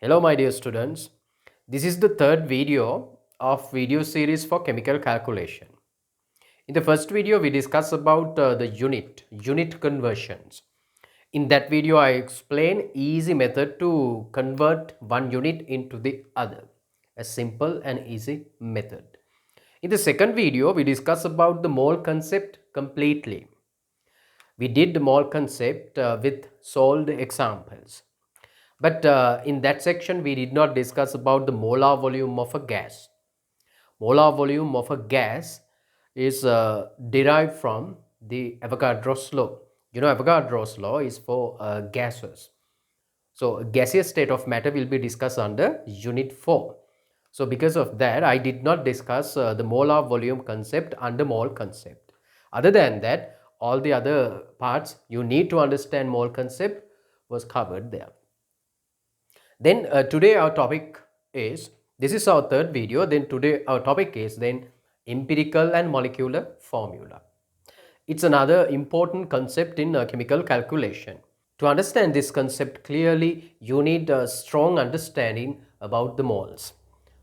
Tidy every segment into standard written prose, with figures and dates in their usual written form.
Hello my dear students. This is the third video of video series for chemical calculation. In the first video we discussed about the unit conversions. In that video I explain easy method to convert one unit into the other. A simple and easy method. In the second video we discussed about the mole concept completely. We did the mole concept with solved examples. But in that section, we did not discuss about the molar volume of a gas. Molar volume of a gas is derived from the Avogadro's law. You know, Avogadro's law is for gases. So, gaseous state of matter will be discussed under unit 4. So, because of that, I did not discuss the molar volume concept under mole concept. Other than that, all the other parts you need to understand mole concept was covered there. Then today our topic is, this is our third video, then today our topic is then empirical and molecular formula. It's another important concept in chemical calculation. To understand this concept clearly, you need a strong understanding about the moles.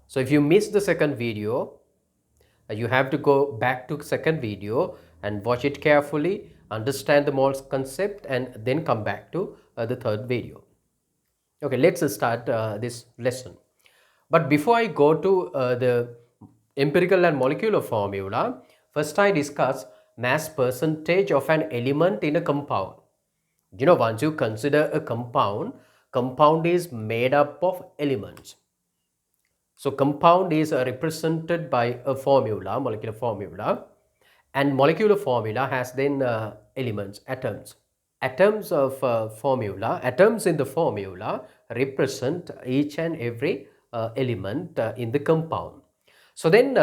So if you missed the second video, you have to go back to second video and watch it carefully, understand the moles concept and then come back to the third video. Okay, let's start this lesson. But before I go to the empirical and molecular formula, first I discuss mass percentage of an element in a compound. You know, once you consider a compound is made up of elements. So compound is represented by a formula, molecular formula, and molecular formula has then elements, atoms. Atoms in the formula represent each and every element in the compound. So then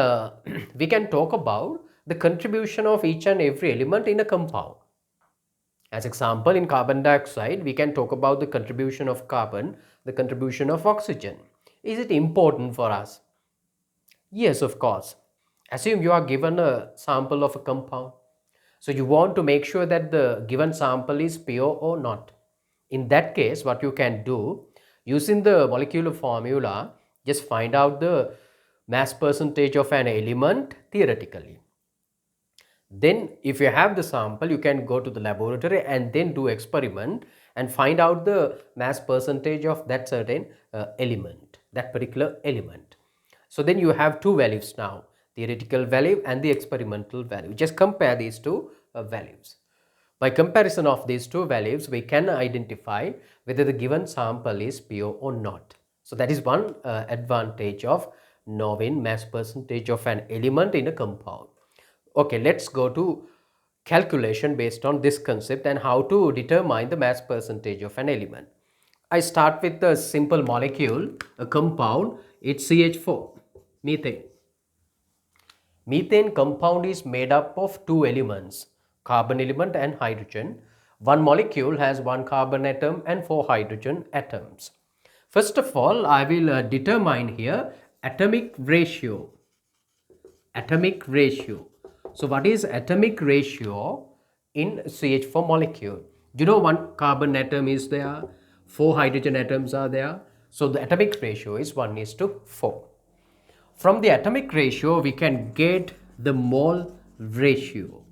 we can talk about the contribution of each and every element in a compound. As example, in carbon dioxide, we can talk about the contribution of carbon, the contribution of oxygen. Is it important for us? Yes, of course. Assume you are given a sample of a compound. So you want to make sure that the given sample is pure or not. In that case, what you can do, using the molecular formula, just find out the mass percentage of an element theoretically. Then if you have the sample, you can go to the laboratory and then do experiment and find out the mass percentage of that certain element, that particular element. So then you have two values now, theoretical value and the experimental value. Just compare these two values. By comparison of these two values, we can identify whether the given sample is pure or not. So that is one advantage of knowing mass percentage of an element in a compound. Okay, let's go to calculation based on this concept and how to determine the mass percentage of an element. I start with a simple molecule, a compound, it's CH4, methane. Methane compound is made up of two elements, carbon element and hydrogen. One molecule has one carbon atom and four hydrogen atoms. First of all, I will determine here atomic ratio. Atomic ratio. So what is atomic ratio in CH4 molecule? You know, one carbon atom is there, four hydrogen atoms are there. So the atomic ratio is 1:4. From the atomic ratio, we can get the mole ratio.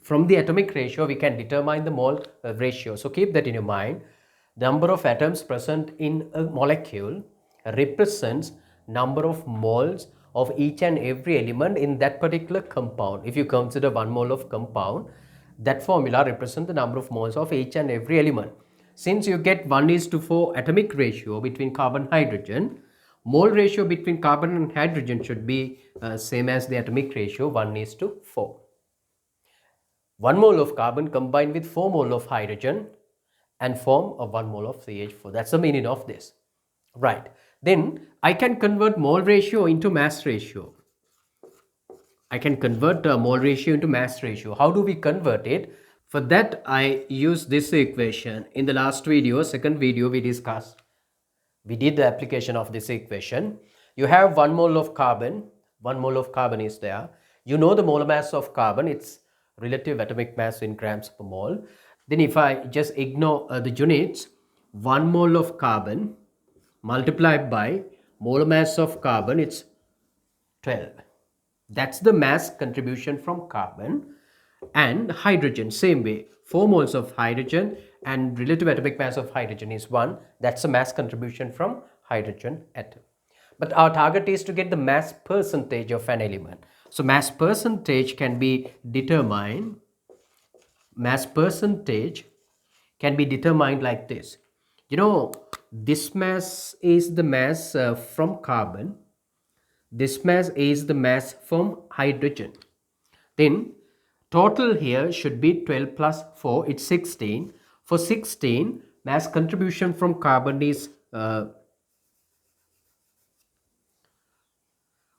From the atomic ratio, we can determine the mole ratio. So keep that in your mind. The number of atoms present in a molecule represents number of moles of each and every element in that particular compound. If you consider 1 mole of compound, that formula represents the number of moles of each and every element. Since you get 1:4 atomic ratio between carbon hydrogen, mole ratio between carbon and hydrogen should be same as the atomic ratio 1:4. 1 mole of carbon combined with 4 mole of hydrogen and form a 1 mole of CH4. That's the meaning of this. Right. Then I can convert mole ratio into mass ratio. I can convert mole ratio into mass ratio. How do we convert it? For that, I use this equation. In the last video, second video, we discussed. We did the application of this equation. You have 1 mole of carbon. 1 mole of carbon is there. You know the molar mass of carbon. It's relative atomic mass in grams per mole. Then if I just ignore the units, 1 mole of carbon multiplied by molar mass of carbon, it's 12. That's the mass contribution from carbon. And hydrogen, same way, 4 moles of hydrogen and relative atomic mass of hydrogen is 1. That's the mass contribution from hydrogen atom. But our target is to get the mass percentage of an element. So mass percentage can be determined, like this. You know, this mass is the mass from carbon. This mass is the mass from hydrogen. Then total here should be 12 plus 4, it's 16. For 16, mass contribution from carbon is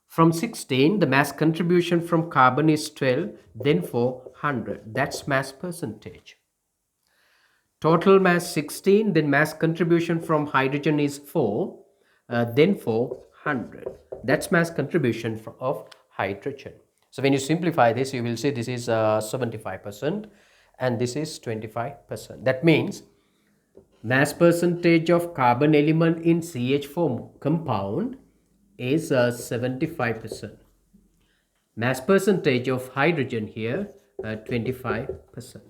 from 16, the mass contribution from carbon is 12, then for 100. That's mass percentage. Total mass 16, then mass contribution from hydrogen is 4, then for 100. That's mass contribution of hydrogen. So when you simplify this, you will see this is 75% and this is 25%. That means mass percentage of carbon element in CH4 compound is 75%. Mass percentage of hydrogen here 25%.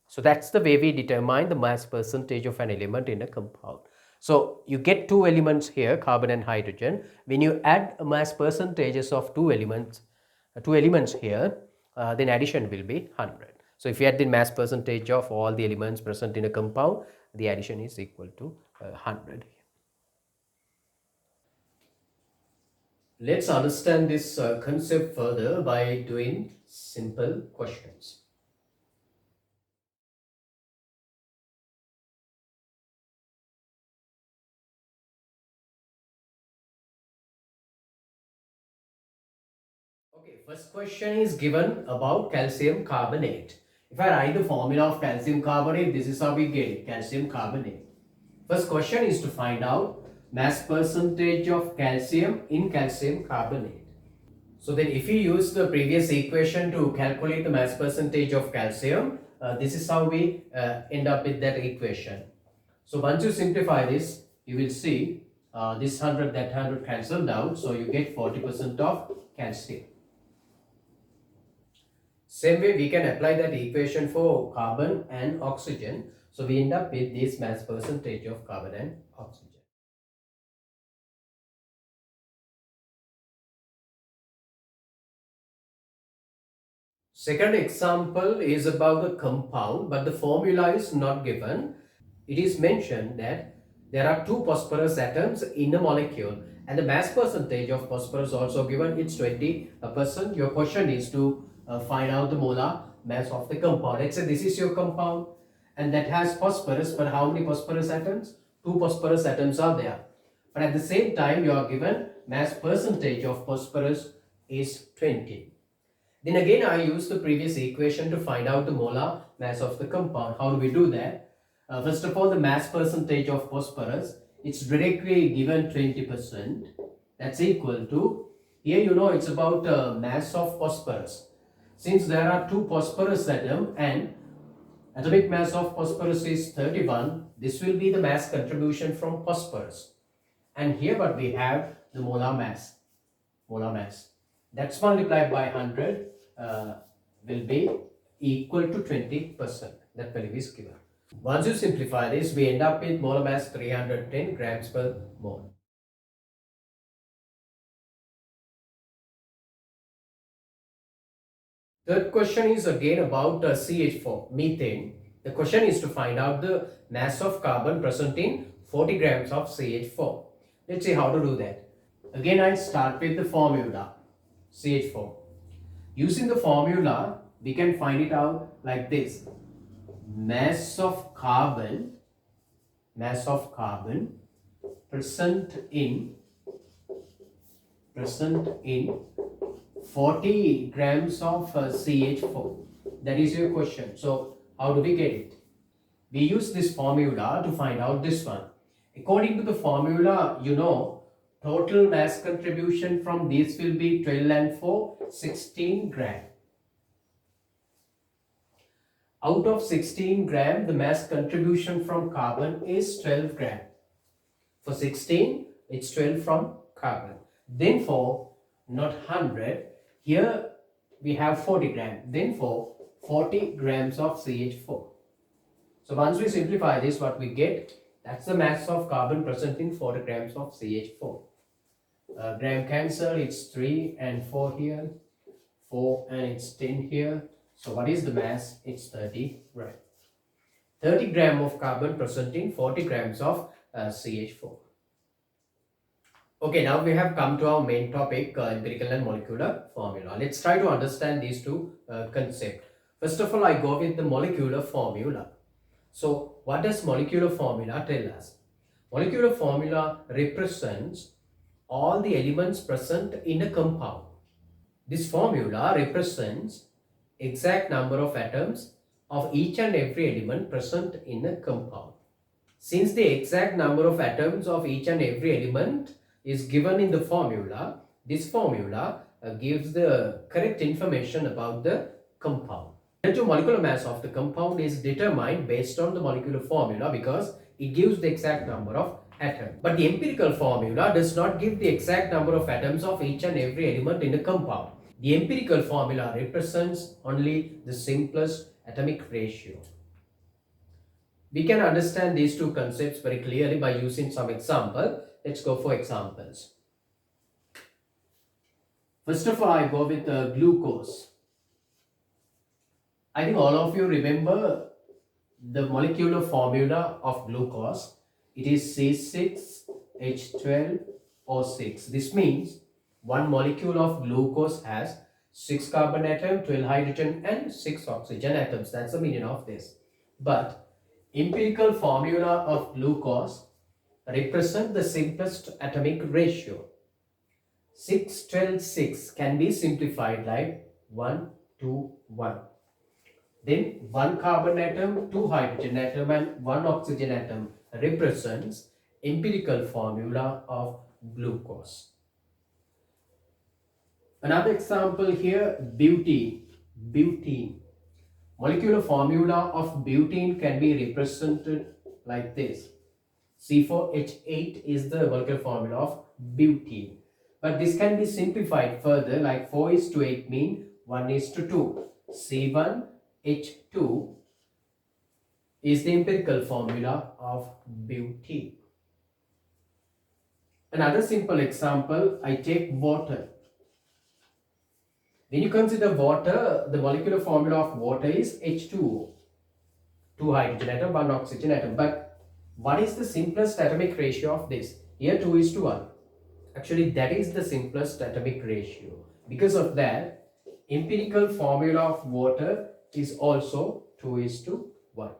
So that's the way we determine the mass percentage of an element in a compound. So you get two elements here, carbon and hydrogen. When you add mass percentages of two elements here, then addition will be 100. So if you add the mass percentage of all the elements present in a compound, the addition is equal to 100. Let's understand this concept further by doing simple questions. Okay, first question is given about calcium carbonate. If I write the formula of calcium carbonate, this is how we get it, calcium carbonate. First question is to find out mass percentage of calcium in calcium carbonate. So then if you use the previous equation to calculate the mass percentage of calcium, this is how we end up with that equation. So once you simplify this, you will see this 100, that 100 cancelled out. So you get 40% of calcium. Same way we can apply that equation for carbon and oxygen. So we end up with this mass percentage of carbon and oxygen. Second example is about the compound, but the formula is not given. It is mentioned that there are two phosphorus atoms in a molecule and the mass percentage of phosphorus also given, it's 20%. Your question is to find out the molar mass of the compound. Let's say this is your compound and that has phosphorus, but how many phosphorus atoms? Two phosphorus atoms are there. But at the same time, you are given mass percentage of phosphorus is 20. Then again, I use the previous equation to find out the molar mass of the compound. How do we do that? First of all, the mass percentage of phosphorus, it's directly given 20%. That's equal to, here you know it's about mass of phosphorus. Since there are two phosphorus atoms and atomic mass of phosphorus is 31, this will be the mass contribution from phosphorus. And here what we have, the molar mass. That's multiplied by 100 will be equal to 20%. That value is given. Once you simplify this, we end up with molar mass 310 grams per mole. Third question is again about CH4, methane. The question is to find out the mass of carbon present in 40 grams of CH4. Let's see how to do that. Again, I start with the formula, CH4. Using the formula, we can find it out like this. Mass of carbon present in 40 grams of CH4. That is your question. So how do we get it? We use this formula to find out this one. According to the formula, you know, total mass contribution from these will be 12 and 4, 16 gram. Out of 16 gram, the mass contribution from carbon is 12 gram. For 16, it's 12 from carbon. Then for not 100, here we have 40 grams. Then for 40 grams of CH4. So once we simplify this, what we get, that's the mass of carbon present in 40 grams of CH4. Gram cancel, it's 3 and 4 here, 4 and it's 10 here. So what is the mass? It's 30 gram. 30 gram of carbon present in 40 grams of CH4. Okay, now we have come to our main topic, empirical and molecular formula. Let's try to understand these two concepts. First of all, I go with the molecular formula. So what does molecular formula tell us? Molecular formula represents all the elements present in a compound. This formula represents exact number of atoms of each and every element present in a compound. Since the exact number of atoms of each and every element is given in the formula, this formula gives the correct information about the compound. The relative molecular mass of the compound is determined based on the molecular formula because it gives the exact number of atoms. But the empirical formula does not give the exact number of atoms of each and every element in a compound. The empirical formula represents only the simplest atomic ratio. We can understand these two concepts very clearly by using some example. Let's go for examples. First of all, I go with glucose. I think all of you remember the molecular formula of glucose. It is C6H12O6. This means one molecule of glucose has 6 carbon atoms, 12 hydrogen and 6 oxygen atoms. That's the meaning of this. But empirical formula of glucose represent the simplest atomic ratio. 6, 12, 6 can be simplified like 1, 2, 1. Then 1 carbon atom, 2 hydrogen atom and 1 oxygen atom represents empirical formula of glucose. Another example here, butene. Butene. Molecular formula of butene can be represented like this. C4H8 is the molecular formula of butene. But this can be simplified further like 4:8 mean 1:2. C1H2 is the empirical formula of butene. Another simple example, I take water. When you consider water, the molecular formula of water is H2O. 2 hydrogen atom, 1 oxygen atom. But what is the simplest atomic ratio of this? Here 2:1. Actually, that is the simplest atomic ratio. Because of that, empirical formula of water is also 2:1.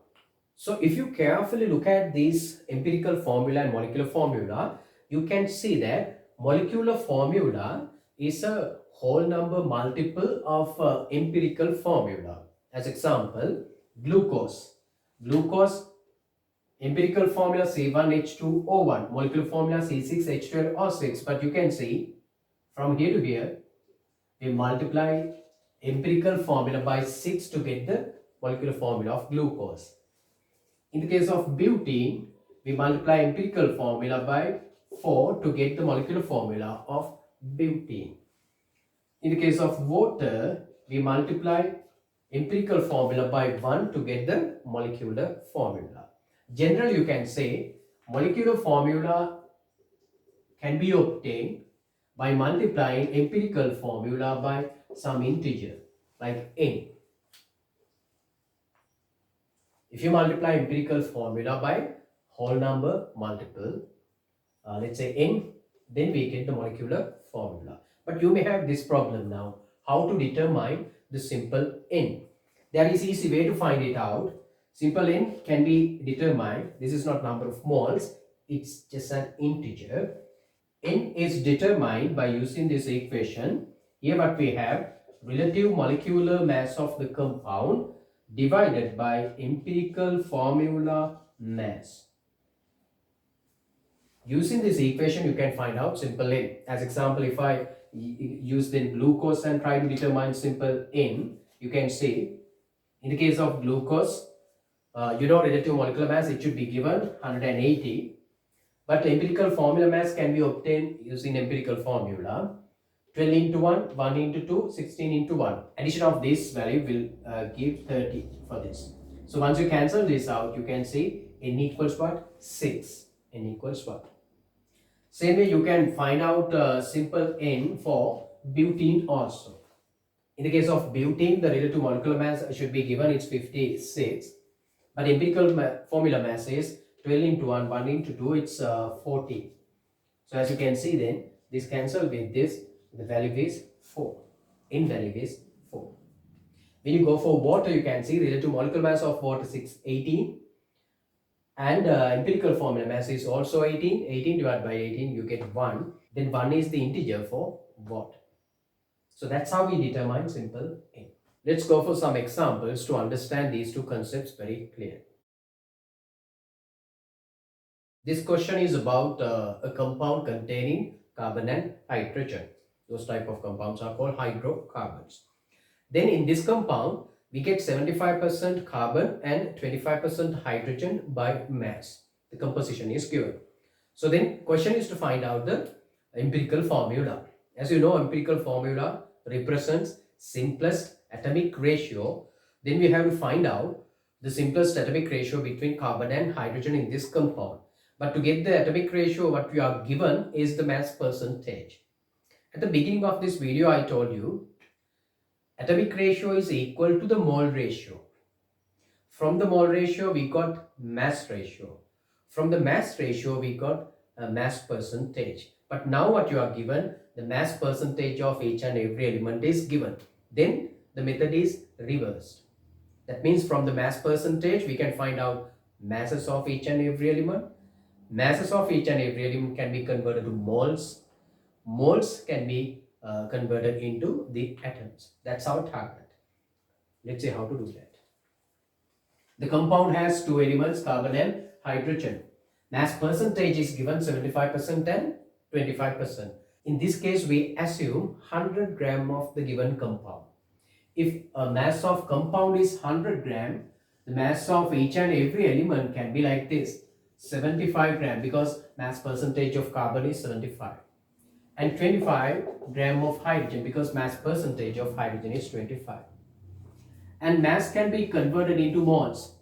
So if you carefully look at this empirical formula and molecular formula, you can see that molecular formula is a whole number multiple of empirical formula. As example, glucose. Glucose empirical formula C1H2O1, molecular formula C6H12O6. But you can see from here to here, we multiply empirical formula by 6 to get the molecular formula of glucose. In the case of butene, we multiply empirical formula by 4 to get the molecular formula of butene. In the case of water, we multiply empirical formula by 1 to get the molecular formula. Generally, you can say molecular formula can be obtained by multiplying empirical formula by some integer like n. If you multiply empirical formula by whole number multiple, let's say n, then we get the molecular formula. But you may have this problem now, how to determine the simple n. There is easy way to find it out. Simple n can be determined. This is not number of moles, it's just an integer. N is determined by using this equation. Here what we have, relative molecular mass of the compound divided by empirical formula mass. Using this equation, you can find out simple n. As example, if I use then glucose and try to determine simple n, you can say, in the case of glucose, relative molecular mass, it should be given 180. But empirical formula mass can be obtained using empirical formula. 12 into 1, 1 into 2, 16 into 1. Addition of this value will give 30 for this. So once you cancel this out, you can see n equals what? 6. N equals what? Same way you can find out simple n for butene also. In the case of butene, the relative molecular mass should be given, it's 56. But empirical formula mass is 12 into 1, 1 into 2, it's 40. So as you can see then, this cancel with this, the value is 4. In value is 4. When you go for water, you can see relative molecular mass of water is 18. And empirical formula mass is also 18. 18 divided by 18, you get 1. Then 1 is the integer for water. So that's how we determine simple n. Let's go for some examples to understand these two concepts very clearly. This question is about a compound containing carbon and hydrogen. Those type of compounds are called hydrocarbons. Then in this compound, we get 75% carbon and 25% hydrogen by mass. The composition is given. So then question is to find out the empirical formula. As you know, empirical formula represents simplest atomic ratio. Then we have to find out the simplest atomic ratio between carbon and hydrogen in this compound. But to get the atomic ratio, what we are given is the mass percentage. At the beginning of this video, I told you atomic ratio is equal to the mole ratio. From the mole ratio, we got mass ratio. From the mass ratio, we got a mass percentage. But now what you are given, the mass percentage of each and every element is given. Then the method is reversed. That means from the mass percentage, we can find out masses of each and every element. Masses of each and every element can be converted to moles. Moles can be converted into the atoms. That's our target. Let's see how to do that. The compound has two elements, carbon and hydrogen. Mass percentage is given 75% and 25%. In this case, we assume 100 gram of the given compound. If a mass of compound is 100 gram, the mass of each and every element can be like this, 75 gram, because mass percentage of carbon is 75. And 25 gram of hydrogen, because mass percentage of hydrogen is 25. And mass can be converted into moles.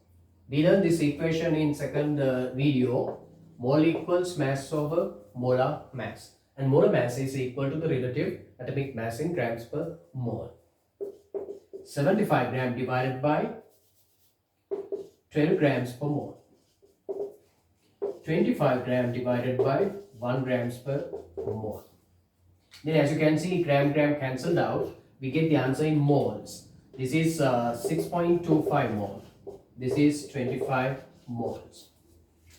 We learned this equation in second video. Mole equals mass over molar mass. And molar mass is equal to the relative atomic mass in grams per mole. 75 gram divided by 12 grams per mole. 25 gram divided by 1 grams per mole. Then as you can see, gram cancelled out. We get the answer in moles. This is 6.25 mole. This is 25 moles.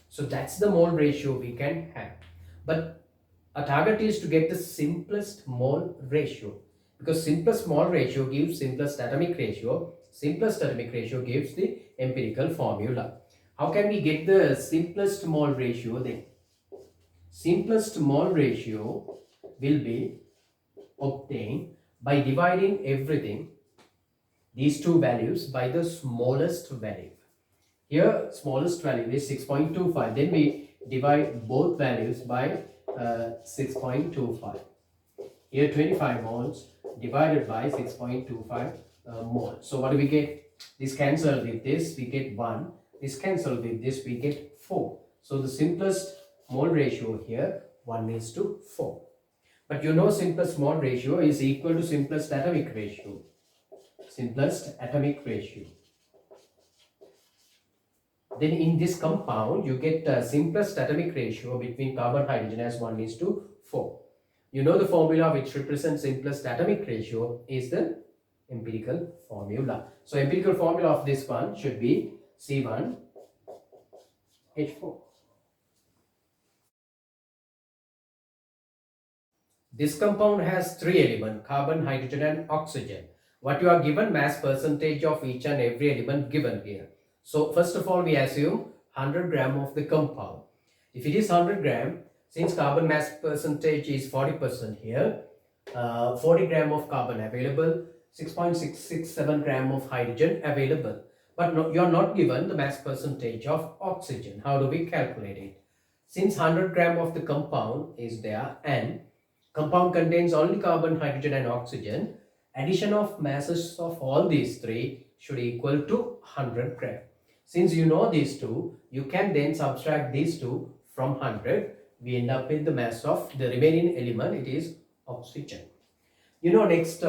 So that's the mole ratio we can have. But our target is to get the simplest mole ratio. Because simplest mole ratio gives simplest atomic ratio. Simplest atomic ratio gives the empirical formula. How can we get the simplest mole ratio then? Simplest mole ratio will be obtained by dividing everything, these two values, by the smallest value. Here smallest value is 6.25. Then we divide both values by 6.25. Here 25 moles divided by 6.25 moles. So what do we get? This cancel with this, we get 1. This cancel with this, we get 4. So the simplest mole ratio here 1:4. But you know simplest mole ratio is equal to simplest atomic ratio. Simplest atomic ratio. Then in this compound, you get simplest atomic ratio between carbon hydrogen as 1:4. You know the formula which represents simplest atomic ratio is the empirical formula. So empirical formula of this one should be C1H4. This compound has three elements, carbon, hydrogen and oxygen. What you are given, mass percentage of each and every element given here. So first of all, we assume 100 gram of the compound. If it is 100 gram, since carbon mass percentage is 40% here, 40 gram of carbon available, 6.667 gram of hydrogen available. But no, you are not given the mass percentage of oxygen. How do we calculate it? Since 100 gram of the compound is there and compound contains only carbon, hydrogen and oxygen, addition of masses of all these three should equal to 100 gram. Since you know these two, you can then subtract these two from 100. We end up with the mass of the remaining element, it is oxygen. Next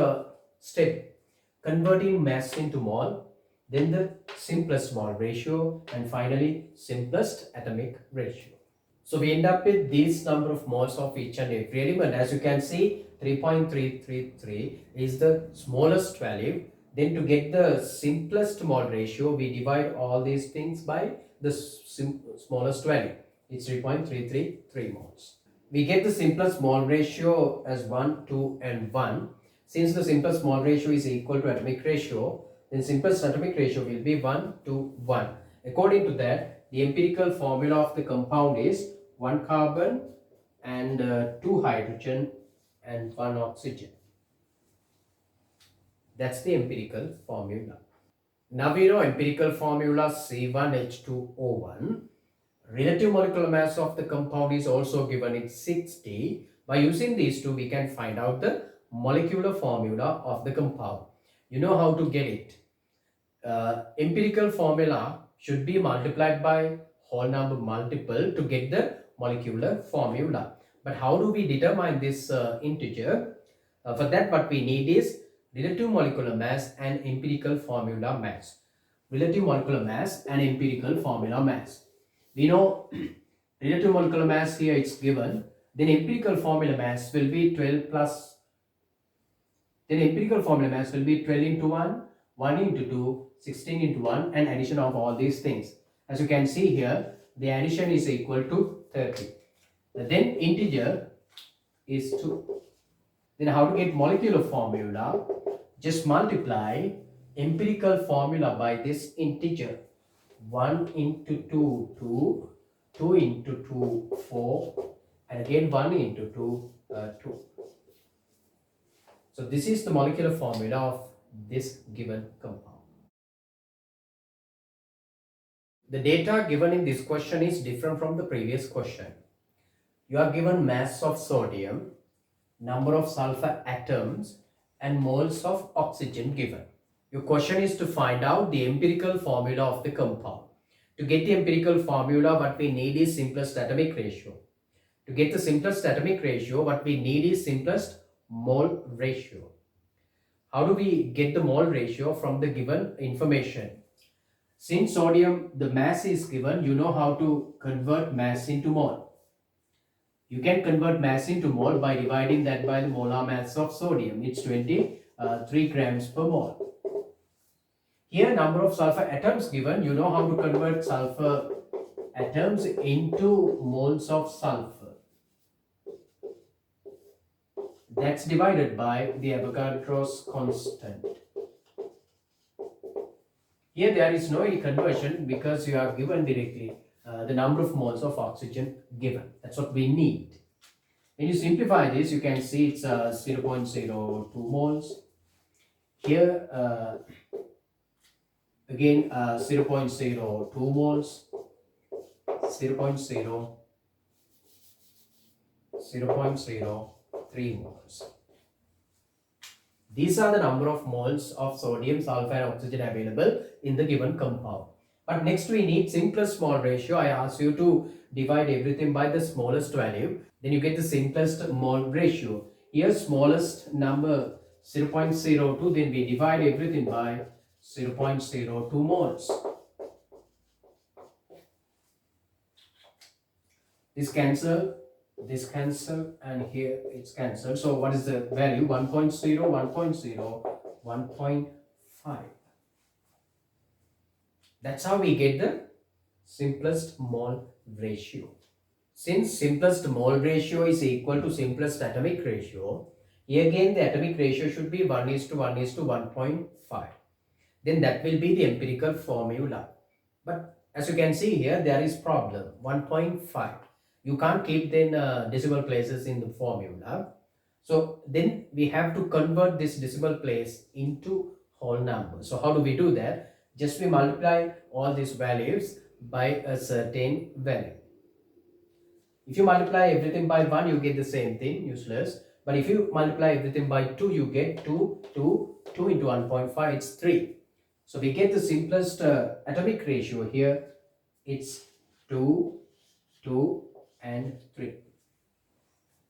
step, converting mass into mole, then the simplest mole ratio, and finally simplest atomic ratio. So we end up with this number of moles of each and every element. As you can see, 3.333 is the smallest value. Then to get the simplest mole ratio, we divide all these things by the smallest value. It's 3.333 moles. We get the simplest mole ratio as 1, 2 and 1. Since the simplest mole ratio is equal to atomic ratio, then simplest atomic ratio will be 1 to 1. According to that, the empirical formula of the compound is 1 carbon and 2 hydrogen and 1 oxygen. That's the empirical formula. Now we know empirical formula C1H2O1. Relative molecular mass of the compound is also given in 60. By using these two, we can find out the molecular formula of the compound. You know how to get it. Empirical formula should be multiplied by whole number multiple to get the molecular formula. But how do we determine this integer? For that, what we need is relative molecular mass and empirical formula mass. Relative molecular mass and empirical formula mass. We know relative molecular mass here it's given. Then empirical formula mass will be 12 plus. Then empirical formula mass will be 12 into 1, 1 into 2, 16 into 1 and addition of all these things. As you can see here, the addition is equal to 30. Then integer is 2. Then how to get molecular formula? Just multiply empirical formula by this integer. 1 into 2, 2, 2 into 2, 4 and again 1 into 2, 2. So this is the molecular formula of this given compound. The data given in this question is different from the previous question. You are given mass of sodium, number of sulfur atoms and moles of oxygen given. Your question is to find out the empirical formula of the compound. To get the empirical formula, what we need is simplest atomic ratio. To get the simplest atomic ratio, what we need is simplest mole ratio. How do we get the mole ratio from the given information? Since sodium, the mass is given, you know how to convert mass into mole. You can convert mass into mole by dividing that by the molar mass of sodium. It's 23 grams per mole. Here, number of sulfur atoms given, you know how to convert sulfur atoms into moles of sulfur. That's divided by the Avogadro's constant. Here there is no any conversion because you are given directly the number of moles of oxygen given. That's what we need. When you simplify this, you can see it's 0.02 moles. Here again 0.02 moles, 0.03 moles. These are the number of moles of sodium, sulfur and oxygen available in the given compound. But next we need simplest mole ratio. I ask you to divide everything by the smallest value. Then you get the simplest mole ratio. Here smallest number 0.02. Then we divide everything by 0.02 moles. This cancel, and here it's cancelled. So what is the value? 1.0, 1.0, 1.5. That's how we get the simplest mole ratio. Since simplest mole ratio is equal to simplest atomic ratio, here again the atomic ratio should be 1:1:1.5. Then that will be the empirical formula. But as you can see here, there is problem 1.5. You can't keep then decimal places in the formula. So then we have to convert this decimal place into whole number. So how do we do that? Just we multiply all these values by a certain value. If you multiply everything by 1, you get the same thing, useless. But if you multiply everything by 2, you get 2 into 1.5, it's 3. So we get the simplest atomic ratio here. It's 2, 2 and 3.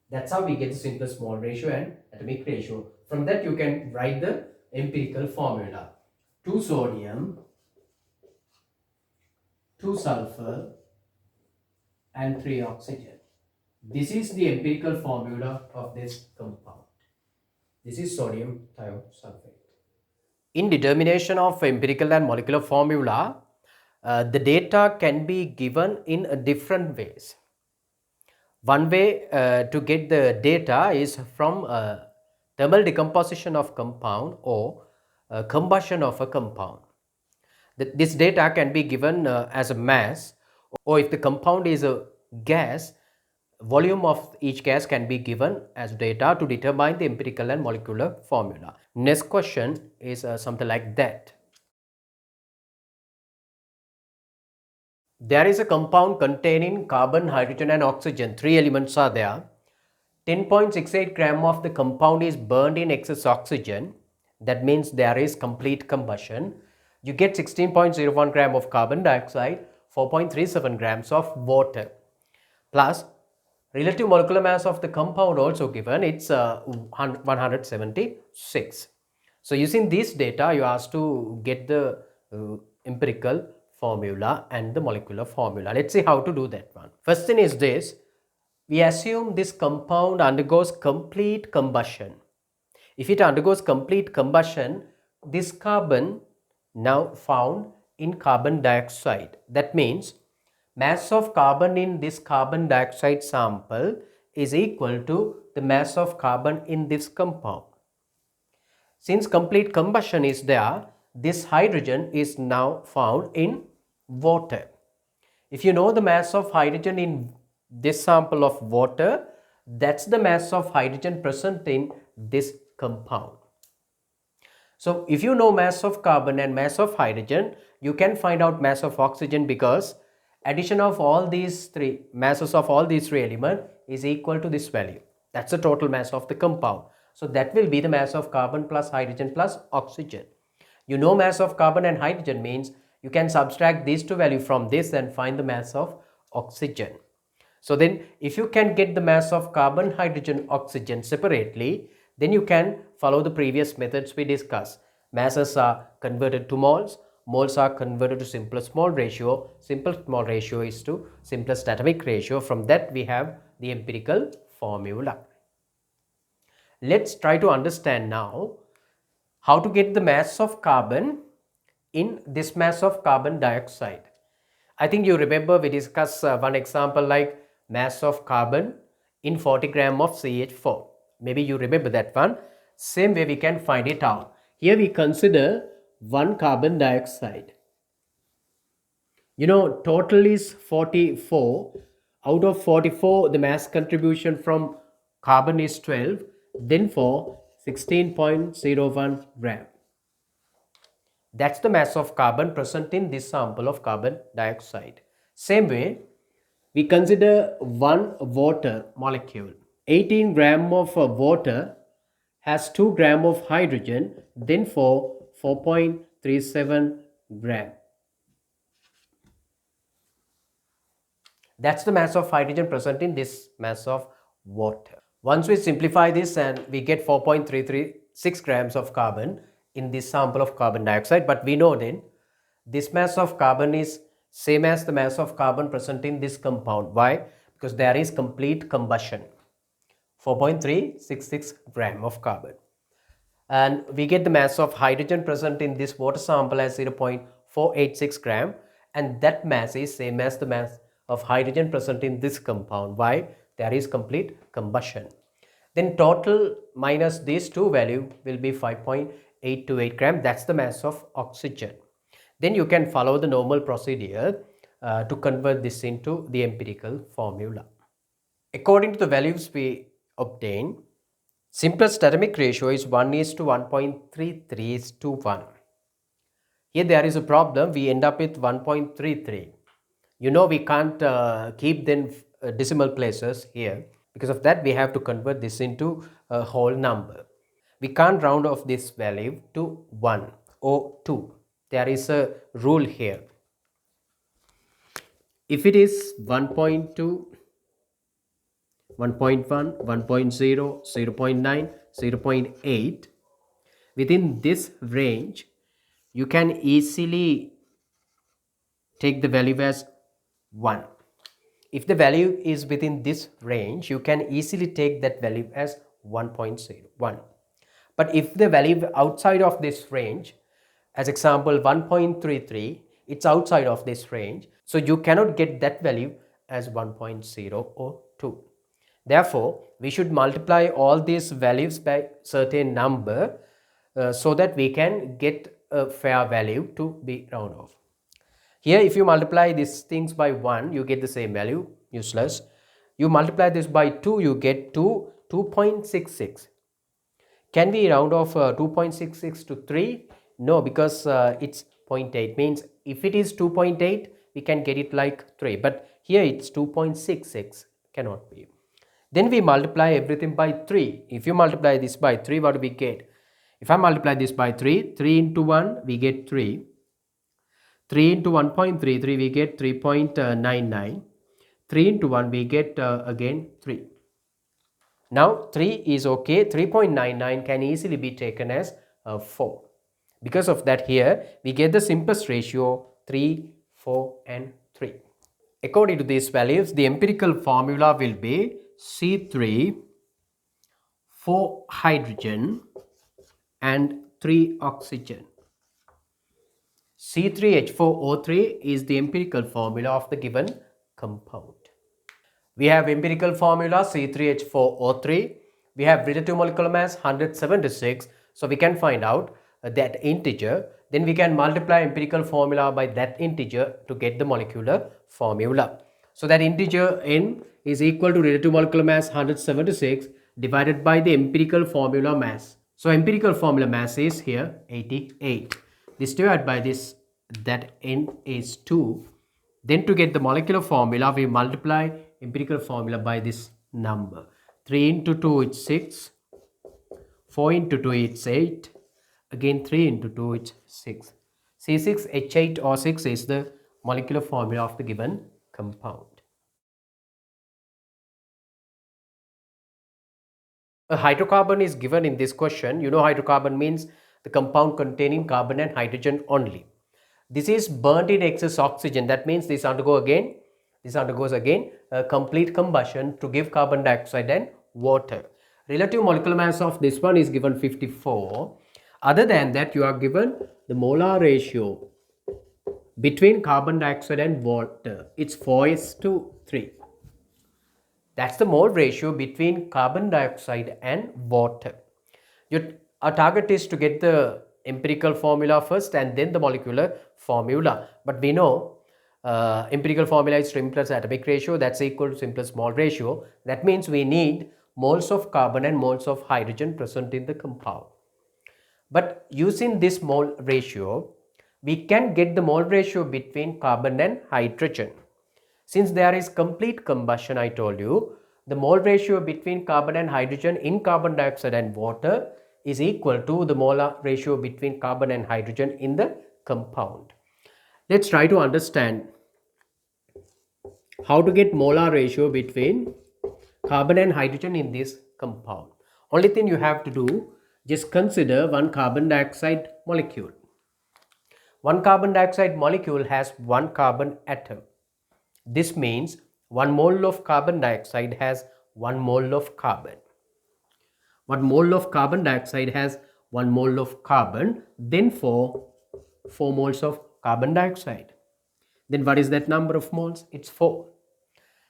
That's how we get the simplest mole ratio and atomic ratio. From that you can write the empirical formula. 2 sodium, 2 sulfur and 3 oxygen. This is the empirical formula of this compound. This is sodium thiosulfate. In determination of empirical and molecular formula, the data can be given in different ways. One way to get the data is from thermal decomposition of compound or combustion of a compound. This data can be given as a mass, or if the compound is a gas, volume of each gas can be given as data to determine the empirical and molecular formula. Next question is something like that. There is a compound containing carbon, hydrogen and oxygen. 3 elements are there. 10.68 gram of the compound is burned in excess oxygen. That means there is complete combustion. You get 16.01 gram of carbon dioxide, 4.37 grams of water. Plus, relative molecular mass of the compound also given, it's 176. So using this data, you asked to get the empirical formula and the molecular formula. Let's see how to do that one. First thing is this. We assume this compound undergoes complete combustion. If it undergoes complete combustion, this carbon now found in carbon dioxide. That means mass of carbon in this carbon dioxide sample is equal to the mass of carbon in this compound. Since complete combustion is there, this hydrogen is now found in water. If you know the mass of hydrogen in this sample of water, that's the mass of hydrogen present in this compound. So if you know mass of carbon and mass of hydrogen, you can find out mass of oxygen, because addition of all these three masses of all these three elements is equal to this value. That's the total mass of the compound. So that will be the mass of carbon plus hydrogen plus oxygen. You know mass of carbon and hydrogen means you can subtract these two values from this and find the mass of oxygen. So then if you can get the mass of carbon, hydrogen, oxygen separately, then you can follow the previous methods we discussed. Masses are converted to moles, moles are converted to simplest mole ratio, simplest mole ratio is to simplest atomic ratio. From that we have the empirical formula. Let's try to understand now how to get the mass of carbon in this mass of carbon dioxide. I think you remember we discussed one example like mass of carbon in 40 gram of CH4. Maybe you remember that one. Same way we can find it out. Here we consider 1 carbon dioxide. You know, total is 44. Out of 44, the mass contribution from carbon is 12. Then for 16.01 gram. That's the mass of carbon present in this sample of carbon dioxide. Same way, we consider 1 water molecule. 18 gram of water has 2 gram of hydrogen, then for 4.37 gram. That's the mass of hydrogen present in this mass of water. Once we simplify this and we get 4.336 grams of carbon in this sample of carbon dioxide, but we know then this mass of carbon is same as the mass of carbon present in this compound. Why? Because there is complete combustion. 4.366 gram of carbon. And we get the mass of hydrogen present in this water sample as 0.486 gram, and that mass is same as the mass of hydrogen present in this compound. Why? There is complete combustion. Then total minus these two value will be 5.828 gram. That's the mass of oxygen. Then you can follow the normal procedure to convert this into the empirical formula. According to the values we obtain, simplest atomic ratio is 1 is to 1.33 is to 1. Here there is a problem. We end up with 1.33. You know we can't keep them decimal places here. Because of that, we have to convert this into a whole number. We can't round off this value to 1 or 2. There is a rule here. If it is 1.2, 1.1, 1.0, 0.9, 0.8, within this range, you can easily take the value as 1. If the value is within this range, you can easily take that value as 1.01. But if the value outside of this range, as example 1.33, it's outside of this range, so you cannot get that value as 1.0 or 2. Therefore, we should multiply all these values by certain number so that we can get a fair value to be round off. Here, if you multiply these things by 1, you get the same value, useless. You multiply this by 2, you get 2.66. Can we round off 2.66 to 3? No, because it's 0.8. Means if it is 2.8, we can get it like 3. But here it's 2.66. Cannot be. Then we multiply everything by 3. If you multiply this by 3, what do we get? If I multiply this by 3, 3 into 1, we get 3. 3 into 1.33, we get 3.99. 3 into 1, we get again 3. Now 3 is okay. 3.99 can easily be taken as 4. Because of that, here we get the simplest ratio 3, 4 and 3. According to these values, the empirical formula will be C3, 4 hydrogen and 3 oxygen. C3H4O3 is the empirical formula of the given compound. We have empirical formula C3H4O3. We have relative molecular mass 176. So we can find out that integer. Then we can multiply empirical formula by that integer to get the molecular formula. So that integer N is equal to relative molecular mass 176 divided by the empirical formula mass. So empirical formula mass is here 88. This divided by this, that N is 2. Then to get the molecular formula, we multiply empirical formula by this number. 3 into 2 is 6. 4 into 2 is 8. Again 3 into 2 is 6. C6H8O6 is the molecular formula of the given compound. A hydrocarbon is given in this question. You know, hydrocarbon means the compound containing carbon and hydrogen only. This is burnt in excess oxygen. That means this undergoes again a complete combustion to give carbon dioxide and water. Relative molecular mass of this one is given 54. Other than that, you are given the molar ratio between carbon dioxide and water. It's 4:3. That's the mole ratio between carbon dioxide and water. Our target is to get the empirical formula first and then the molecular formula. But we know empirical formula is simplest atomic ratio, that's equal to simplest mole ratio. That means we need moles of carbon and moles of hydrogen present in the compound. But using this mole ratio, we can get the mole ratio between carbon and hydrogen. Since there is complete combustion, I told you, the mole ratio between carbon and hydrogen in carbon dioxide and water is equal to the molar ratio between carbon and hydrogen in the compound. Let's try to understand how to get molar ratio between carbon and hydrogen in this compound. Only thing you have to do, just consider one carbon dioxide molecule. One carbon dioxide molecule has one carbon atom. This means 1 mole of carbon dioxide has 1 mole of carbon. 1 mole of carbon dioxide has 1 mole of carbon, then 4 moles of carbon dioxide. Then what is that number of moles? It's 4.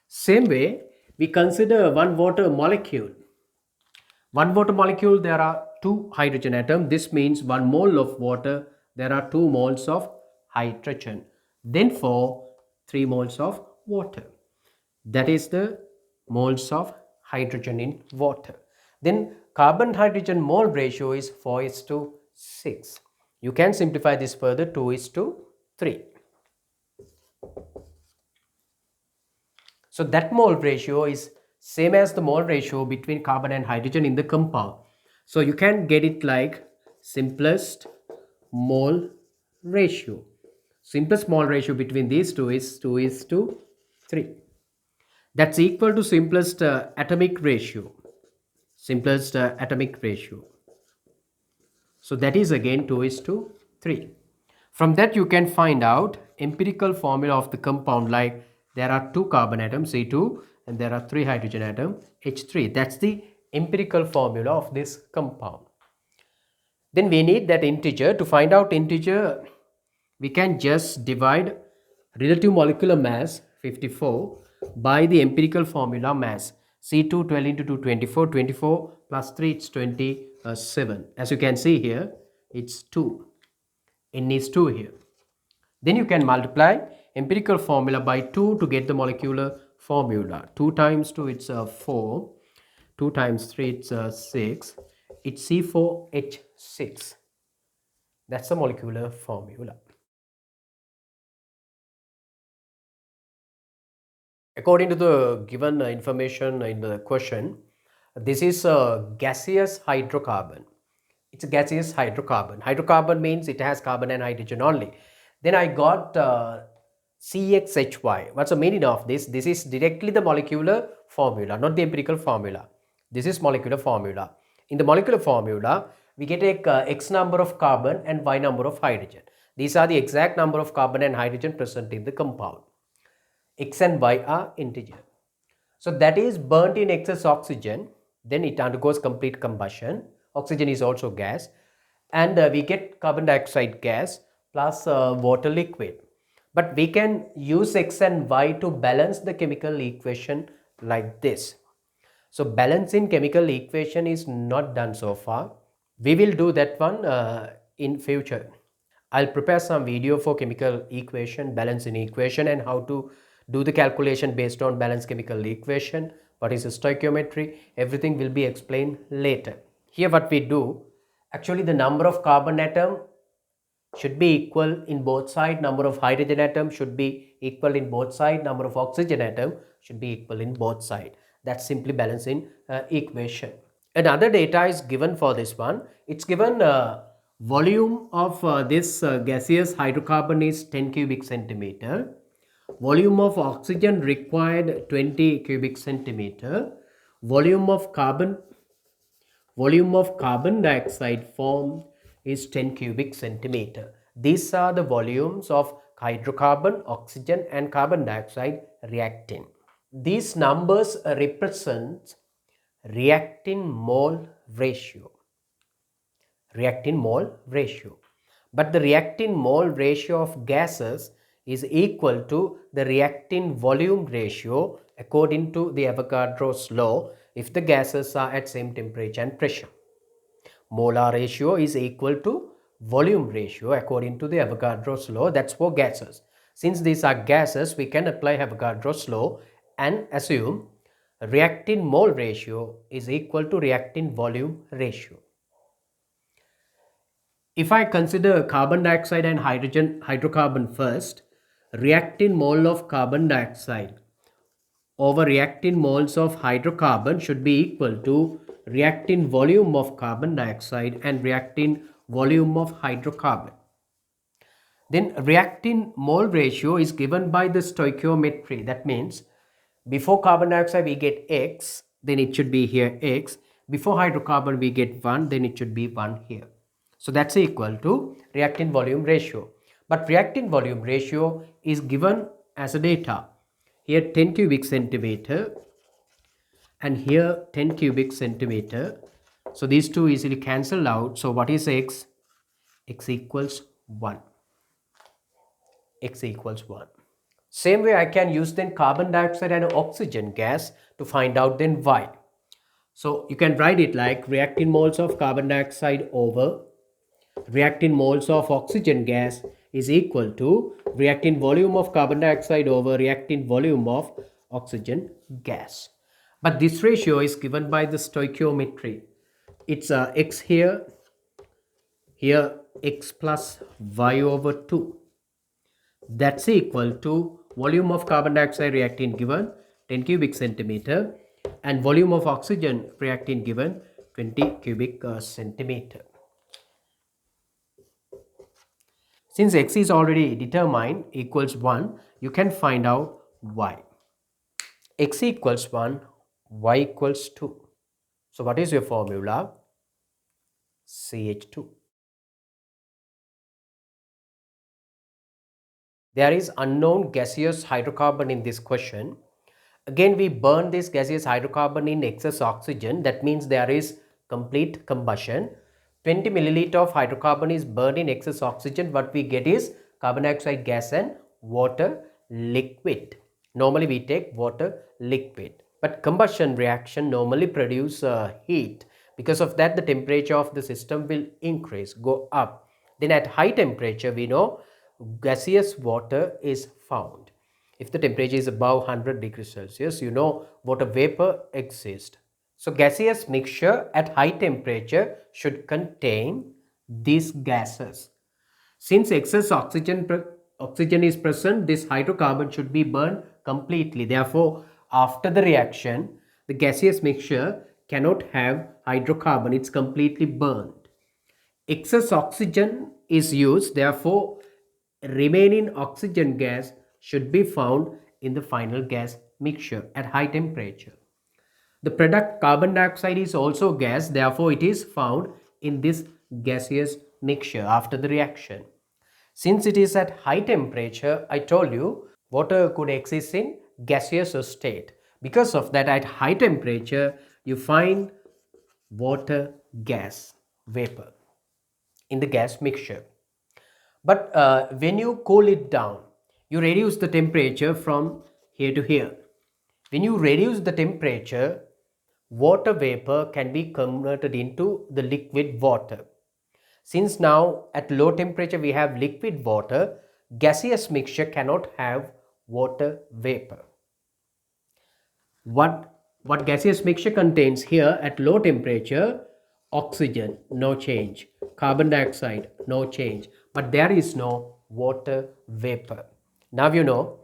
Same way, we consider one water molecule. One water molecule, there are 2 hydrogen atoms. This means 1 mole of water, there are 2 moles of hydrogen. Then 3 moles of water. That is the moles of hydrogen in water. Then carbon hydrogen mole ratio is 4:6. You can simplify this further, 2:3. So that mole ratio is same as the mole ratio between carbon and hydrogen in the compound. So you can get it like simplest mole ratio. Simplest mole ratio between these two is 2 is to 3. That's equal to simplest atomic ratio. Simplest atomic ratio. So that is again 2 is to 3. From that you can find out empirical formula of the compound, like there are 2 carbon atoms C2 and there are 3 hydrogen atoms H3. That's the empirical formula of this compound. Then we need that integer. To find out integer, we can just divide relative molecular mass 54 by the empirical formula mass. C2 12 into 2 24, 24 plus 3 it's 27. As you can see here, it's 2. N is 2 here. Then you can multiply empirical formula by 2 to get the molecular formula. 2 times 2 it's 4. 2 times 3 it's 6. It's C4H6. That's the molecular formula. According to the given information in the question, this is a gaseous hydrocarbon. It's a gaseous hydrocarbon. Hydrocarbon means it has carbon and hydrogen only. Then I got CXHY. What's the meaning of this? This is directly the molecular formula, not the empirical formula. This is molecular formula. In the molecular formula, we get a X number of carbon and Y number of hydrogen. These are the exact number of carbon and hydrogen present in the compound. X and Y are integer. So that is burnt in excess oxygen. Then it undergoes complete combustion. Oxygen is also gas. And we get carbon dioxide gas plus water liquid. But we can use X and Y to balance the chemical equation like this. So balancing chemical equation is not done so far. We will do that one in future. I'll prepare some video for chemical equation, balancing equation, and how to do the calculation based on balanced chemical equation. What is the stoichiometry? Everything will be explained later. Here what we do, actually the number of carbon atom should be equal in both sides. Number of hydrogen atom should be equal in both sides. Number of oxygen atom should be equal in both sides. That's simply balancing equation. Another data is given for this one. It's given volume of this gaseous hydrocarbon is 10 cubic centimeter. Volume of oxygen required 20 cubic centimeter. Volume of carbon dioxide formed is 10 cubic centimeter. These are the volumes of hydrocarbon, oxygen and carbon dioxide reacting. These numbers represent reacting mole ratio. Reacting mole ratio. But the reacting mole ratio of gases is equal to the reacting volume ratio according to the Avogadro's law if the gases are at same temperature and pressure. Molar ratio is equal to volume ratio according to the Avogadro's law. That's for gases. Since these are gases, we can apply Avogadro's law and assume reacting mole ratio is equal to reacting volume ratio. If I consider carbon dioxide and hydrocarbon first, reacting mole of carbon dioxide over reacting moles of hydrocarbon should be equal to reacting volume of carbon dioxide and reacting volume of hydrocarbon. Then reacting mole ratio is given by the stoichiometry. That means before carbon dioxide we get X, then it should be here X. Before hydrocarbon we get 1, then it should be 1 here. So that's equal to reactant volume ratio. But reactant volume ratio is given as a data. Here 10 cubic centimeter and here 10 cubic centimeter. So these two easily cancel out. So what is X? X equals 1. X equals 1. Same way I can use then carbon dioxide and oxygen gas to find out then Y. So you can write it like reactant moles of carbon dioxide over reactant moles of oxygen gas is equal to reactant volume of carbon dioxide over reactant volume of oxygen gas. But this ratio is given by the stoichiometry. It's X here, here X plus Y over 2. That's equal to volume of carbon dioxide reactant given 10 cubic centimeter, and volume of oxygen reactant given 20 cubic centimeter. Since x is already determined equals 1, you can find out y. X equals 1, y equals 2. So what is your formula? CH2. There is unknown gaseous hydrocarbon in this question. Again, we burn this gaseous hydrocarbon in excess oxygen. That means there is complete combustion. 20 milliliter of hydrocarbon is burned in excess oxygen. What we get is carbon dioxide gas and water liquid. Normally we take water liquid. But combustion reaction normally produce heat. Because of that, the temperature of the system will increase, go up. Then at high temperature, we know gaseous water is found. If the temperature is above 100 degrees Celsius, you know water vapor exists. So gaseous mixture at high temperature should contain these gases. Since excess oxygen is present, this hydrocarbon should be burned completely. Therefore, after the reaction, the gaseous mixture cannot have hydrocarbon. It's completely burned. Excess oxygen is used. Therefore, remaining oxygen gas should be found in the final gas mixture at high temperature. The product carbon dioxide is also gas, therefore it is found in this gaseous mixture after the reaction. Since it is at high temperature, I told you water could exist in gaseous state. Because of that, at high temperature, you find water gas vapor in the gas mixture. But when you cool it down, you reduce the temperature from here to here. When you reduce the temperature, water vapor can be converted into the liquid water. Since now at low temperature we have liquid water, gaseous mixture cannot have water vapor. What gaseous mixture contains here at low temperature? Oxygen, no change. Carbon dioxide, no change. But there is no water vapor. Now you know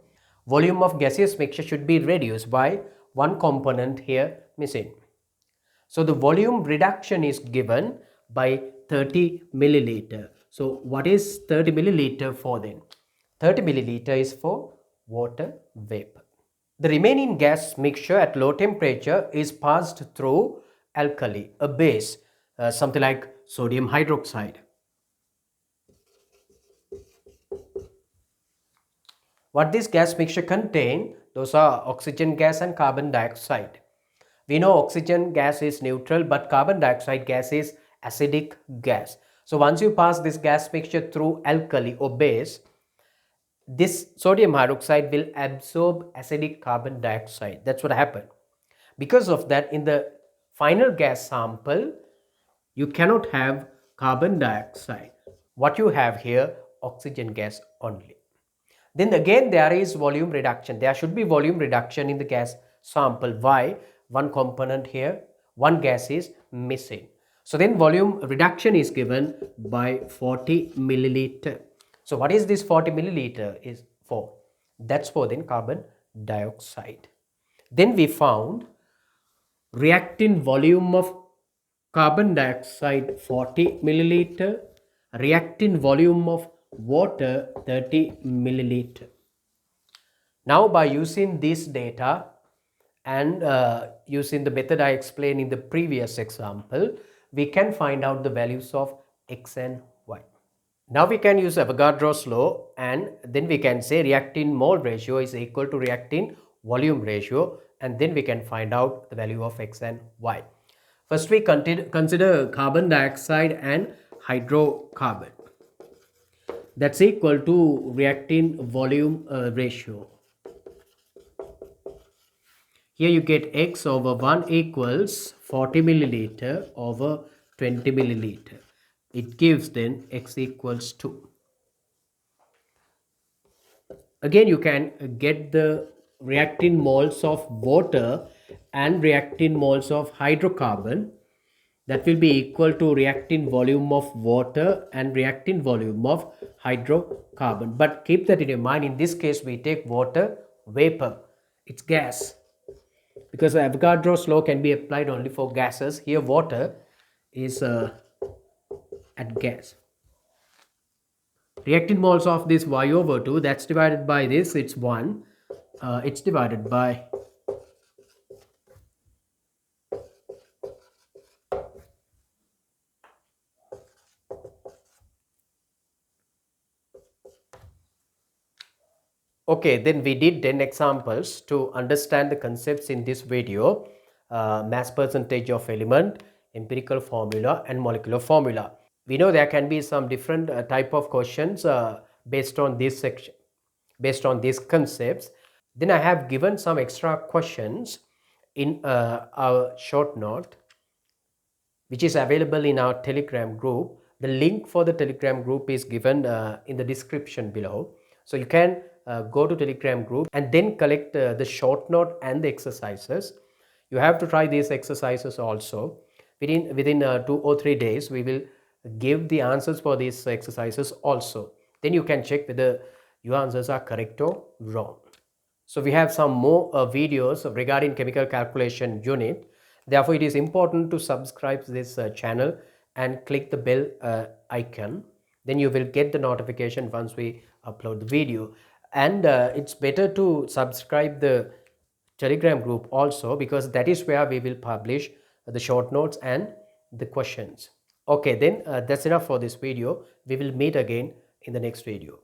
volume of gaseous mixture should be reduced by one component here missing. So the volume reduction is given by 30 milliliter. So what is 30 milliliter for then? 30 milliliter is for water vapor. The remaining gas mixture at low temperature is passed through alkali, a base, something like sodium hydroxide. What this gas mixture contain? Those are oxygen gas and carbon dioxide. We know oxygen gas is neutral, but carbon dioxide gas is acidic gas. So once you pass this gas mixture through alkali or base, this sodium hydroxide will absorb acidic carbon dioxide. That's what happened. Because of that, in the final gas sample, you cannot have carbon dioxide. What you have here, oxygen gas only. Then again there is volume reduction. There should be volume reduction in the gas sample. Why? One component here, one gas is missing. So then volume reduction is given by 40 milliliter. So what is this 40 milliliter is for? That's for then carbon dioxide. Then we found reactant volume of carbon dioxide 40 milliliter, reactant volume of water 30 milliliter. Now by using this data and using the method I explained in the previous example, we can find out the values of x and y. Now we can use Avogadro's law and then we can say reactant mole ratio is equal to reactant volume ratio, and then we can find out the value of x and y. First we consider carbon dioxide and hydrocarbon. That's equal to reactant volume ratio. Here you get x over 1 equals 40 milliliter over 20 milliliter. It gives then x equals 2. Again you can get the reactant moles of water and reactant moles of hydrocarbon. That will be equal to reactant volume of water and reactant volume of hydrocarbon. But keep that in your mind, in this case we take water vapor, it's gas. because Avogadro's law can be applied only for gases. Here water is at gas. Reactant moles of this y over 2, that's divided by this, it's 1. It's divided by okay, then we did 10 examples to understand the concepts in this video. Mass percentage of element, empirical formula and molecular formula. We know there can be some different type of questions based on this section, based on these concepts. Then I have given some extra questions in our short note, which is available in our Telegram group. The link for the Telegram group is given in the description below. So you can go to Telegram group and then collect the short note and the exercises. You have to try these exercises also. Within 2 or 3 days, we will give the answers for these exercises also. Then you can check whether your answers are correct or wrong. So we have some more videos regarding chemical calculation unit. Therefore, it is important to subscribe to this channel and click the bell icon. Then you will get the notification once we upload the video. And it's better to subscribe the Telegram group also, because that is where we will publish the short notes and the questions. Okay, then that's enough for this video. We will meet again in the next video.